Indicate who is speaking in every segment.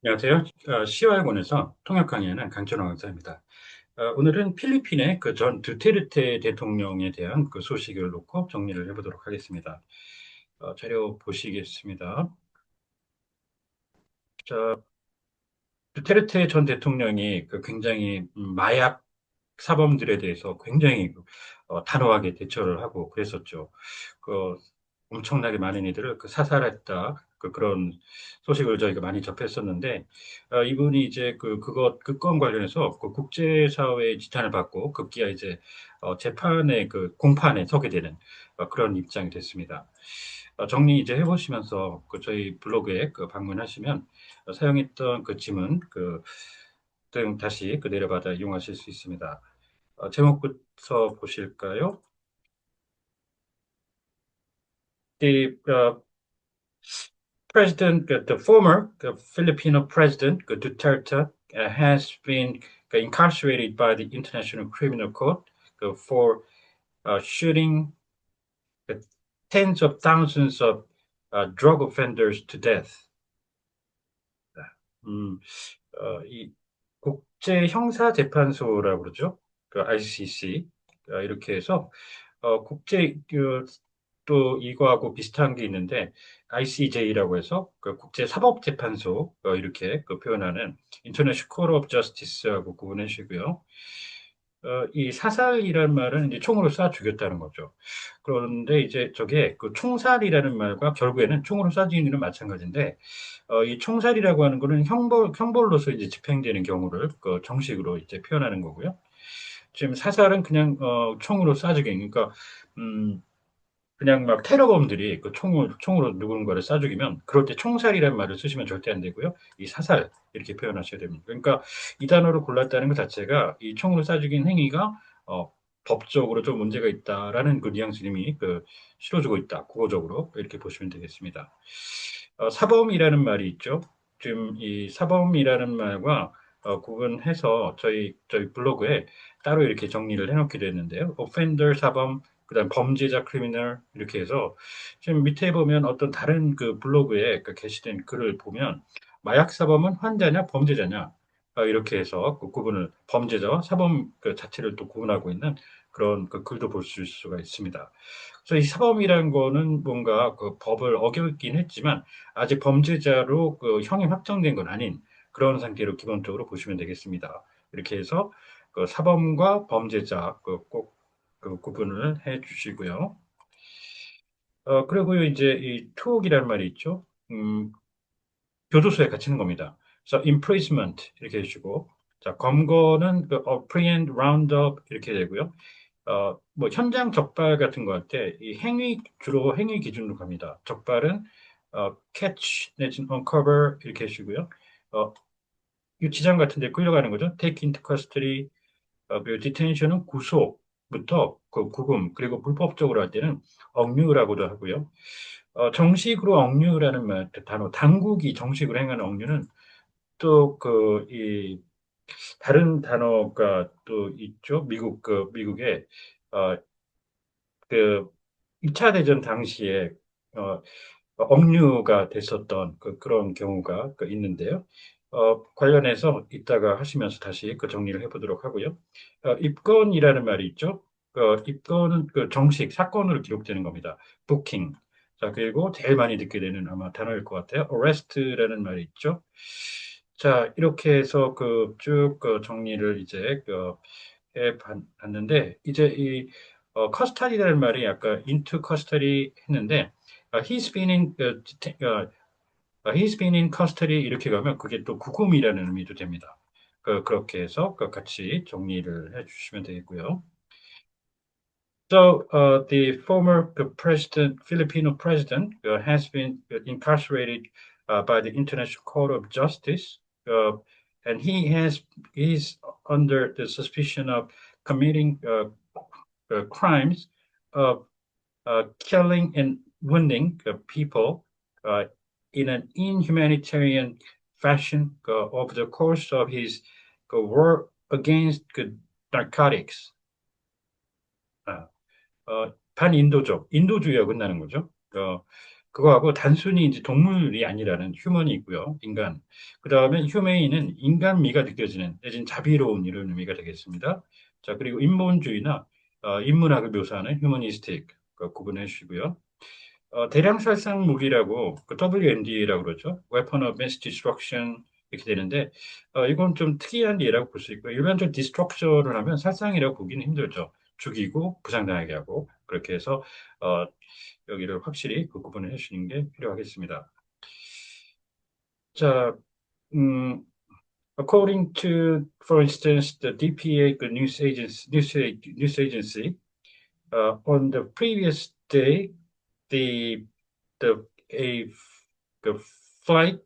Speaker 1: 안녕하세요. CY군에서 통역 강의하는 강천호 강사입니다. 오늘은 필리핀의 그 전 두테르테 대통령에 대한 그 소식을 놓고 정리를 해보도록 하겠습니다. 자료 보시겠습니다. 자, 두테르테 전 대통령이 그 굉장히 마약 사범들에 대해서 굉장히 단호하게 대처를 하고 그랬었죠. 그 엄청나게 많은 이들을 그 사살했다. 그런 소식을 저희가 많이 접했었는데, 이분이 이제 그 건 관련해서 그 국제사회의 지탄을 받고 급기야 이제 재판의 그 공판에 서게 되는 그런 입장이 됐습니다. 정리 이제 해보시면서 그 저희 블로그에 그 방문하시면 사용했던 그 지문 등 다시 그 내려받아 이용하실 수 있습니다. 제목부터 보실까요? The president, the former Filipino president, Duterte, has been incarcerated by the International Criminal Court for shooting uh, tens of thousands of drug offenders to death. 음, 이 국제형사재판소라고 그러죠. 그 ICC. 이렇게 해서 또 이거하고 비슷한 게 있는데 ICJ라고 해서 그 국제사법재판소 이렇게 그 표현하는 International Court of Justice하고 구분해 주시고요. 이 사살이라는 말은 이제 총으로 쏴 죽였다는 거죠. 그런데 이제 저게 그 총살이라는 말과 결국에는 총으로 쏴주는 일은 마찬가지인데, 이 총살이라고 하는 거는 형벌로서 이제 집행되는 경우를 그 정식으로 이제 표현하는 거고요. 지금 사살은 그냥 총으로 쏴 죽인, 그러니까 음, 그냥 막 테러범들이 그 총으로 누군가를 쏴 죽이면 그럴 때 총살이라는 말을 쓰시면 절대 안 되고요. 이 사살 이렇게 표현하셔야 됩니다. 그러니까 이 단어를 골랐다는 것 자체가 이 총으로 쏴 죽인 행위가 법적으로 좀 문제가 있다라는 그 뉘앙스를 이미 실어주고 있다. 국어적으로 이렇게 보시면 되겠습니다. 사범이라는 말이 있죠. 지금 이 사범이라는 말과 구분해서 저희 블로그에 따로 이렇게 정리를 해놓게 됐는데요. offender 사범, 그다음 범죄자 크리미널 이렇게 해서 지금 밑에 보면 어떤 다른 그 블로그에 그 게시된 글을 보면 마약 사범은 환자냐 범죄자냐 이렇게 해서 그 구분을 범죄자와 사범 그 자체를 또 구분하고 있는 그런 그 글도 볼 수가 있습니다. 그래서 이 사범이라는 거는 뭔가 그 법을 어겼긴 했지만 아직 범죄자로 그 형이 확정된 건 아닌 그런 상태로 기본적으로 보시면 되겠습니다. 이렇게 해서 그 사범과 범죄자 꼭 그 구분을 해 주시고요. 그리고 이제 이 투옥이라는 말이 있죠. 교도소에 갇히는 겁니다. 그래서 imprisonment 이렇게 해주시고, 자, 검거는 그 apprehend, round up 이렇게 되고요. 뭐 현장 적발 같은 거 할 때 이 주로 행위 기준으로 갑니다. 적발은 catch 내지는 uncover 이렇게 해주시고요. 어, 유치장 같은 데 끌려가는 거죠. take into custody, 그리고 디텐션은 구속부터 그 구금, 그리고 불법적으로 할 때는 억류라고도 하고요. 정식으로 억류라는 말, 그 단어, 당국이 정식으로 행하는 억류는 또 다른 단어가 또 있죠. 미국에, 어, 그 2차 대전 당시에, 어, 억류가 됐었던 그런 경우가 있는데요. 관련해서 이따가 하시면서 다시 그 정리를 해보도록 하고요. 입건이라는 말이 있죠. 입건은 그 정식 사건으로 기록되는 겁니다. 부킹. 자, 그리고 제일 많이 듣게 되는 아마 단어일 것 같아요. arrest라는 말이 있죠. 자, 이렇게 해서 쭉 정리를 이제 봤는데, 이제 커스타디라는 말이 아까 into custody 했는데, he's been in custody 이렇게 가면 그게 또 구금이라는 의미도 됩니다. 그렇게 해서 같이 정리를 해 주시면 되겠고요. So, the former Filipino president, has been incarcerated by the International Court of Justice, uh, and he's under the suspicion of committing crimes of killing and wounding people uh, in an inhumanitarian fashion over the course of his war against narcotics. 반인도적, 인도주의가 끝나는 거죠. 그거하고 단순히 이제 동물이 아니라는 휴먼이 있고요. 인간. 그 다음에 휴메인은 인간미가 느껴지는 내지는 자비로운 이런 의미가 되겠습니다. 자, 그리고 인본주의나 인문학을 묘사하는 휴머니스틱 구분해 주시고요. 대량 살상 무기라고 그 WMD라고 그러죠. Weapon of Mass Destruction 이렇게 되는데 이건 좀 특이한 예라고 볼 수 있고요. 일반적으로 디스트럭션을 하면 살상이라고 보기는 힘들죠. 죽이고 부상당하게 하고 그렇게 해서 어, 여기를 확실히 그 구분을 해주시는 게 필요하겠습니다. 자, 음, according to, for instance, the DPA, the news agency, on the previous day, the the a the flight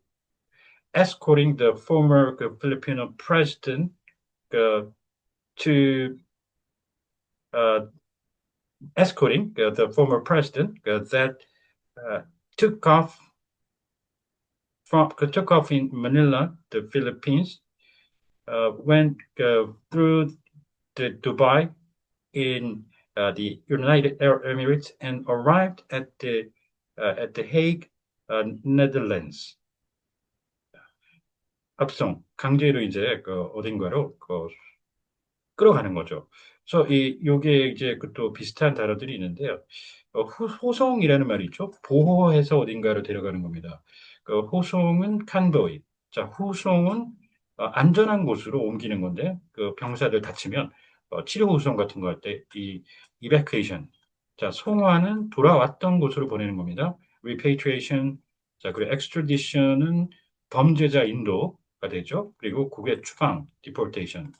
Speaker 1: escorting the former Filipino president to uh, escorting the former president that uh, took off took off in Manila, the Philippines, went through the Dubai in the United Arab Emirates and arrived at the Hague, Netherlands. 압송, 강제로 이제 그 어딘가로 끌어가는 거죠. 그래서 요게 이제 그 또 비슷한 단어들이 있는데요. 호송이라는 말이 있죠. 보호해서 어딘가로 데려가는 겁니다. 호송은 칸보이. 자, 후송은 안전한 곳으로 옮기는 건데, 그 병사들 다치면 치료 후송 같은 거 할 때 이 evacuation. 자, 송환은 돌아왔던 곳으로 보내는 겁니다. repatriation. 자, 그리고 extradition은 범죄자 인도가 되죠. 그리고 국외 추방, deportation.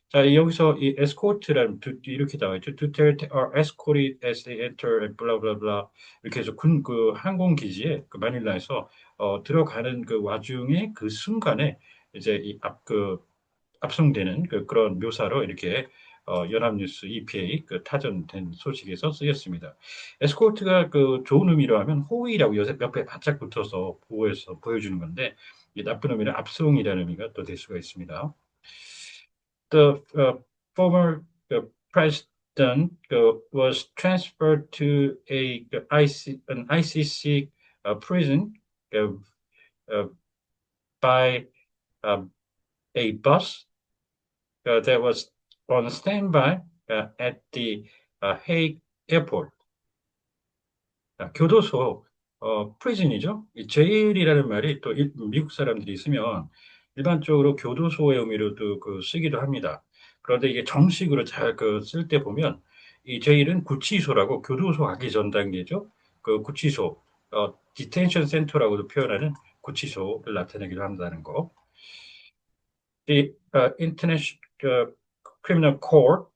Speaker 1: 자, 여기서 이 escort라는 이렇게 나와 있죠. To are escorted as they enter, blah blah blah. 이렇게 해서 그 항공 기지에 그 마닐라에서 들어가는 그 와중에 그 순간에 이제 압송되는 그런 묘사로 이렇게 연합뉴스 EPA 그 타전된 소식에서 쓰였습니다. 에스코트가 그 좋은 의미로 하면 호위라고 옆에 바짝 붙어서 보호해서 보여주는 건데 이 나쁜 의미는 압송이라는 의미가 또 될 수가 있습니다. The former president was transferred to an ICC prison uh, by a bus that was on standby at the Hague airport. 교도소, prison이죠. 이 제일이라는 말이 또 미국 사람들이 쓰면 일반적으로 교도소의 의미로도 쓰기도 합니다. 그런데 이게 정식으로 잘 쓸 때 보면 이 제일은 구치소라고 교도소 가기 전 단계죠. 그 구치소, 디텐션 센터라고도 표현하는 구치소를 나타내기도 한다는 거. The International Criminal Court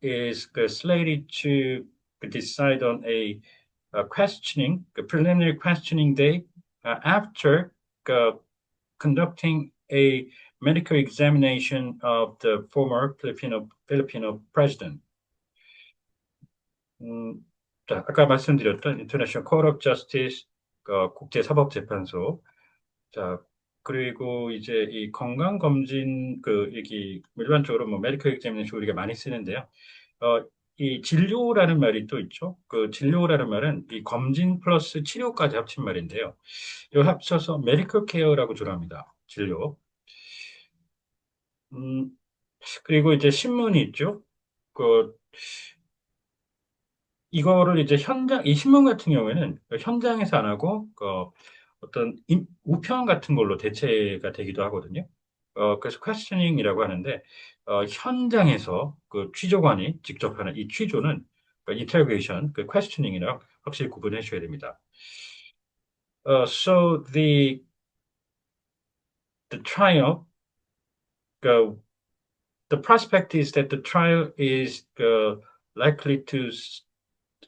Speaker 1: is slated to decide on a preliminary questioning day after conducting a medical examination of the former Filipino president. 자, 아까 말씀드렸던 International Court of Justice, 국제사법재판소. 자, 그리고 이제 이 건강검진, 여기, 일반적으로 뭐, 메디컬 examination 우리가 많이 쓰는데요. 이 진료라는 말이 또 있죠. 그 진료라는 말은 이 검진 플러스 치료까지 합친 말인데요. 이거 합쳐서 메디컬 케어라고 주로 합니다. 진료. 음, 그리고 이제 신문이 있죠. 그, 이거를 이제 이 신문 같은 경우에는 현장에서 안 하고, 어떤 우편 같은 걸로 대체가 되기도 하거든요. 그래서 퀘스처닝이라고 하는데, 현장에서 그 취조관이 직접 하는 이 취조는 인터로게이션, 그 퀘스처닝이랑 확실히 구분해 주셔야 됩니다. So the trial, the the prospect is that the trial is likely to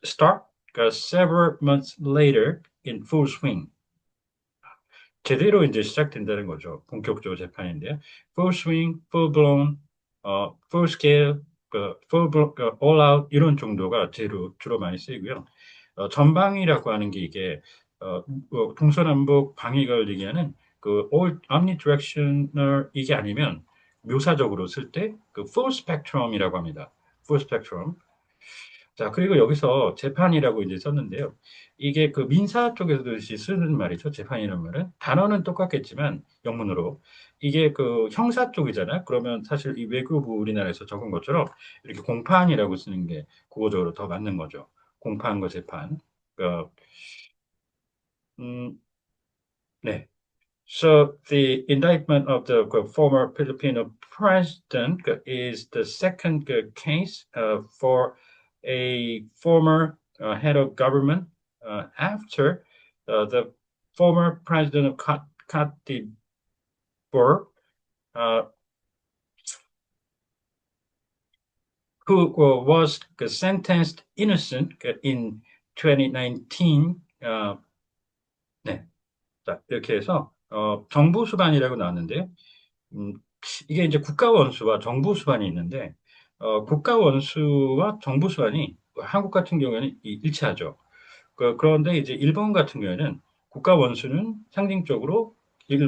Speaker 1: start several months later in full swing. 제대로 이제 시작된다는 거죠. 본격적으로 재판인데요. full swing, full blown, full scale, all out 이런 정도가 주로 많이 쓰이고요. 전방이라고 하는 게 이게 동서남북 방위를 얘기하는 all omnidirectional 이게 아니면 묘사적으로 쓸 때 full spectrum이라고 합니다. full spectrum. 자, 그리고 여기서 재판이라고 이제 썼는데요. 이게 그 민사 쪽에서도 쓰는 말이죠. 재판이라는 말은. 단어는 똑같겠지만, 영문으로. 이게 그 형사 쪽이잖아요. 그러면 사실 이 외교부 우리나라에서 적은 것처럼 이렇게 공판이라고 쓰는 게 국어적으로 더 맞는 거죠. 공판과 재판. 어, 음, 네. So the indictment of the former Filipino president is the second case for a former head of government after the former president of Cote d'Ivoire, uh, who was sentenced innocent in 2019. 네, 자, 이렇게 해서 정부 수반이라고 나왔는데요. 음, 이게 이제 국가 원수와 정부 수반이 있는데, 국가 원수와 정부 수반이 한국 같은 경우에는 일치하죠. 그런데 이제 일본 같은 경우에는 국가 원수는 상징적으로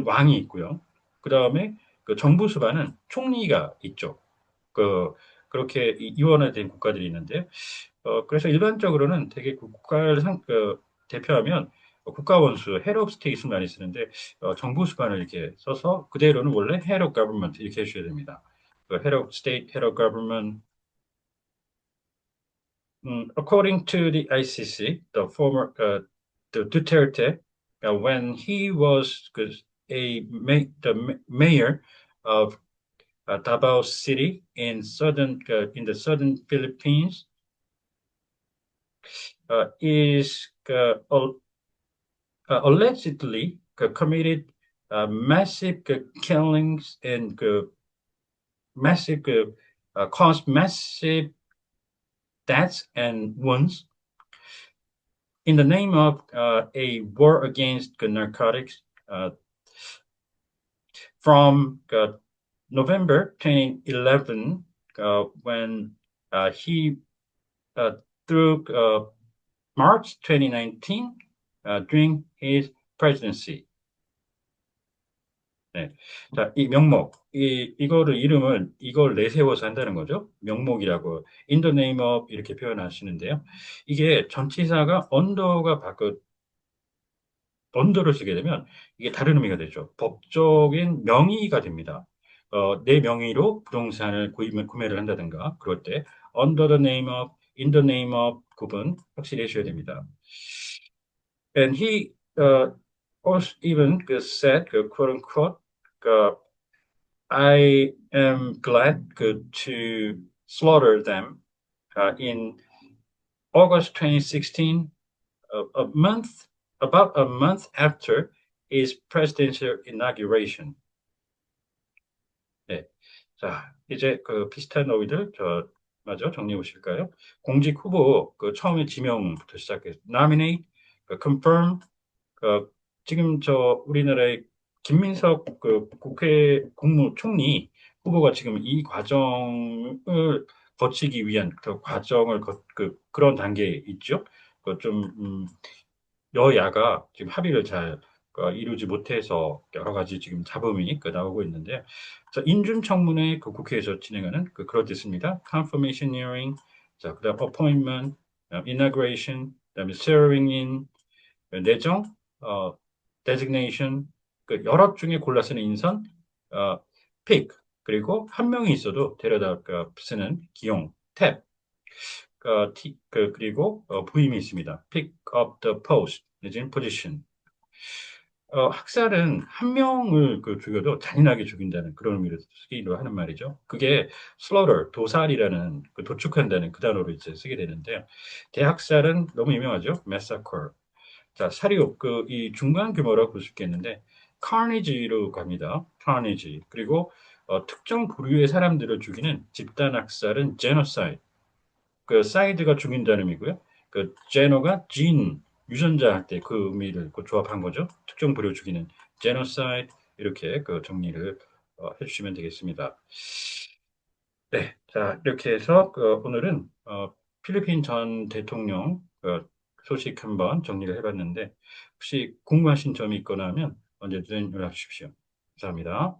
Speaker 1: 왕이 있고요. 그 다음에 그 정부 수반은 총리가 있죠. 그, 그렇게 이원화된 국가들이 있는데, 그래서 일반적으로는 되게 그 국가를 대표하면 국가 원수, head of state을 많이 쓰는데, 정부 수반을 이렇게 써서 그대로는 원래 head of government 이렇게 해주셔야 됩니다. head of state, head of government. According to the ICC, the Duterte, when he was the mayor of Davao City in the southern Philippines, is allegedly committed massive killings and massive caused massive deaths and wounds in the name of a war against narcotics from November 2011 when he uh, through March 2019 during his presidency. 네. 자, 이 명목, 이거를 이름을 이걸 내세워서 한다는 거죠. 명목이라고 in the name of 이렇게 표현하시는데요. 이게 전치사가 언더를 쓰게 되면 이게 다른 의미가 되죠. 법적인 명의가 됩니다. 내 명의로 부동산을 구매를 한다든가 그럴 때 under the name of, in the name of 구분 확실히 해줘야 됩니다. And he also even said, quote unquote, I am glad to slaughter them in August 2016, about a month after his presidential inauguration. 네. 자, 이제 그 비슷한 어휘들 마저 정리해 보실까요? 공직 후보 처음에 지명부터 시작해서 nominate, confirm, 그 지금 우리나라의 김민석 국회 국무총리 후보가 지금 이 과정을 거치기 위한 그 과정을 그런 단계에 있죠. 여야가 지금 합의를 잘 이루지 못해서 여러 가지 지금 잡음이 나오고 있는데, 인준청문회 국회에서 진행하는 그렇듯습니다. Confirmation hearing, 자, 그다음 appointment, inauguration, 그다음에 swearing in, 내정, designation, 여럿 중에 골라 쓰는 인선, pick, 그리고 한 명이 있어도 데려다 쓰는 기용, 탭, 그리고 부임이 있습니다. pick up the post, 내지는 position. 학살은 한 명을 죽여도 잔인하게 죽인다는 그런 의미로 쓰기로 하는 말이죠. 그게 slaughter, 도살이라는 도축한다는 그 단어로 이제 쓰게 되는데, 대학살은 너무 유명하죠. massacre. 자, 사리오, 이 중간 규모라고 볼 수 있겠는데, carnage로 갑니다. carnage. 그리고 특정 부류의 사람들을 죽이는 집단 학살은 genocide. 사이드가 죽인다는 의미고요. 제노가 유전자 할 때 그 의미를 조합한 거죠. 특정 부류 죽이는 genocide 이렇게 정리를 해주시면 되겠습니다. 네, 자 이렇게 해서 오늘은 필리핀 전 대통령 소식 한번 정리를 해봤는데 혹시 궁금하신 점이 있거나 하면 언제든 연락 주십시오. 감사합니다.